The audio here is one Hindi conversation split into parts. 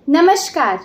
नमस्कार,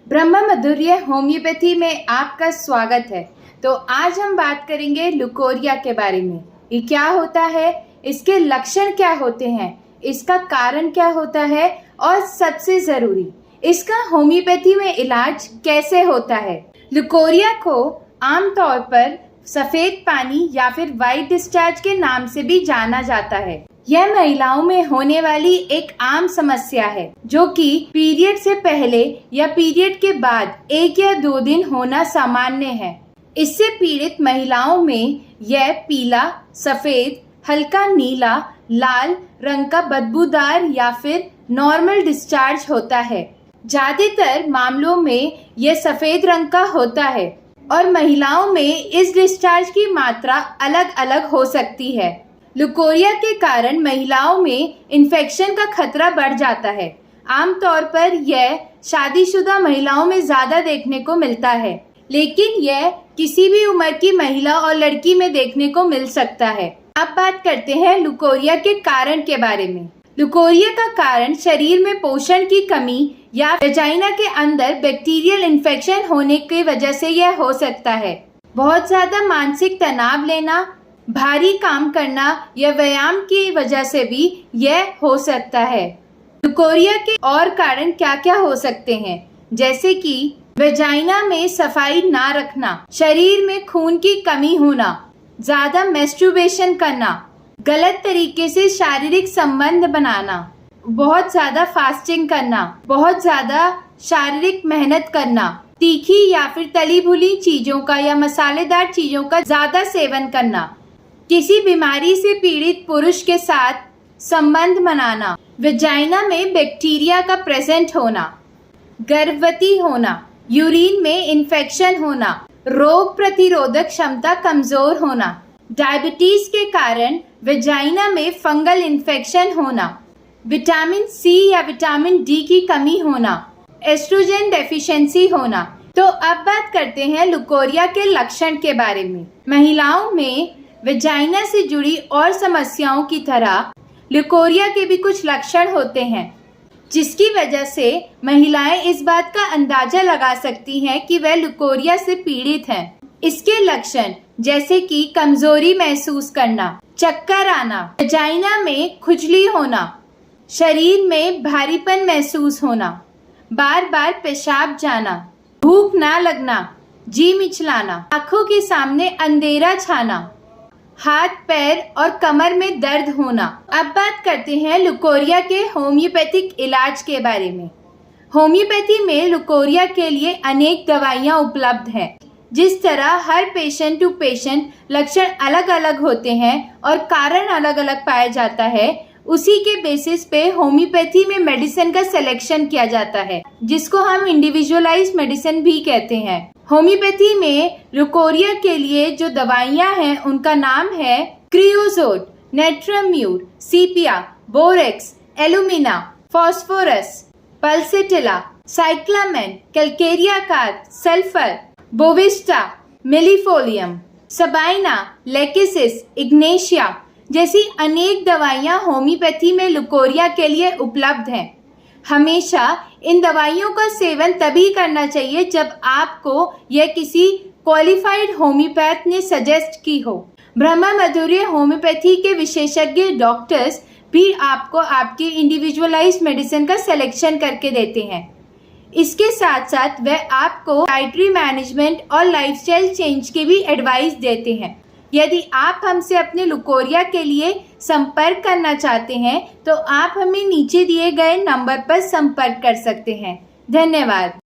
ब्रह्म माधुर्य होम्योपैथी में आपका स्वागत है। तो आज हम बात करेंगे लुकोरिया के बारे में। ये क्या होता है, इसके लक्षण क्या होते हैं, इसका कारण क्या होता है और सबसे ज़रूरी इसका होम्योपैथी में इलाज कैसे होता है। लुकोरिया को आमतौर पर सफ़ेद पानी या फिर वाइट डिस्चार्ज के नाम से भी जाना जाता है। यह महिलाओं में होने वाली एक आम समस्या है जो कि पीरियड से पहले या पीरियड के बाद 1 या 2 दिन होना सामान्य है। इससे पीड़ित महिलाओं में यह पीला, सफेद, हल्का नीला, लाल रंग का बदबूदार या फिर नॉर्मल डिस्चार्ज होता है। ज्यादातर मामलों में यह सफेद रंग का होता है और महिलाओं में इस डिस्चार्ज की मात्रा अलग अलग हो सकती है। लुकोरिया के कारण महिलाओं में इन्फेक्शन का खतरा बढ़ जाता है। आमतौर पर यह शादीशुदा महिलाओं में ज़्यादा देखने को मिलता है, लेकिन यह किसी भी उम्र की महिला और लड़की में देखने को मिल सकता है। अब बात करते हैं लुकोरिया के कारण के बारे में। लुकोरिया का कारण शरीर में पोषण की कमी या वेजाइना के अंदर बैक्टीरियल इन्फेक्शन होने की वजह से यह हो सकता है। बहुत ज़्यादा मानसिक तनाव लेना, भारी काम करना या व्यायाम की वजह से भी यह हो सकता है। लुकोरिया के और कारण क्या क्या हो सकते हैं, जैसे कि वेजाइना में सफाई ना रखना, शरीर में खून की कमी होना, ज्यादा मैस्टरबेशन करना, गलत तरीके से शारीरिक संबंध बनाना, बहुत ज्यादा फास्टिंग करना, बहुत ज्यादा शारीरिक मेहनत करना, तीखी या फिर तली भुनी चीजों का या मसालेदार चीजों का ज्यादा सेवन करना, किसी बीमारी से पीड़ित पुरुष के साथ संबंध बनाना, वेजाइना में बैक्टीरिया का प्रेजेंट होना, गर्भवती होना, यूरिन में इन्फेक्शन होना, रोग प्रतिरोधक क्षमता कमजोर होना, डायबिटीज के कारण वेजाइना में फंगल इन्फेक्शन होना, विटामिन सी या विटामिन डी की कमी होना, एस्ट्रोजन डेफिशिएंसी होना। तो अब बात करते हैं लुकोरिया के लक्षण के बारे में। महिलाओं में वेजाइना से जुड़ी और समस्याओं की तरह लुकोरिया के भी कुछ लक्षण होते हैं, जिसकी वजह से महिलाएं इस बात का अंदाजा लगा सकती हैं कि वह लुकोरिया से पीड़ित हैं। इसके लक्षण जैसे कि कमजोरी महसूस करना, चक्कर आना, वेजाइना में खुजली होना, शरीर में भारीपन महसूस होना, बार बार पेशाब जाना, भूख ना लगना, जी मिचलाना, आंखों के सामने अंधेरा छाना, हाथ पैर और कमर में दर्द होना। अब बात करते हैं लुकोरिया के होम्योपैथिक इलाज के बारे में। होम्योपैथी में लुकोरिया के लिए अनेक दवाइयाँ उपलब्ध हैं। जिस तरह हर पेशेंट टू पेशेंट लक्षण अलग अलग होते हैं और कारण अलग अलग पाया जाता है, उसी के बेसिस पे होम्योपैथी में मेडिसिन का सिलेक्शन किया जाता है, जिसको हम इंडिविजुअलाइज्ड मेडिसिन भी कहते हैं। होम्योपैथी में लुकोरिया के लिए जो दवाइयाँ हैं उनका नाम है creosote, natrum mur, sepia, borax, alumina, phosphorus, pulsatilla, cyclamen, calcarea carb, sulphur, bovista, millefolium, sabina, lachesis, ignatia जैसी अनेक दवाइयाँ होम्योपैथी में लुकोरिया के लिए उपलब्ध हैं। हमेशा इन दवाइयों का सेवन तभी करना चाहिए जब आपको यह किसी क्वालिफाइड होम्योपैथ ने सजेस्ट की हो। ब्रह्म माधुर्य होम्योपैथी के विशेषज्ञ डॉक्टर्स भी आपको आपकी इंडिविजुअलाइज्ड मेडिसिन का सिलेक्शन करके देते हैं। इसके साथ साथ वह आपको डाइटरी मैनेजमेंट और लाइफस्टाइल चेंज की भी एडवाइस देते हैं। यदि आप हमसे अपने लुकोरिया के लिए संपर्क करना चाहते हैं तो आप हमें नीचे दिए गए नंबर पर संपर्क कर सकते हैं। धन्यवाद।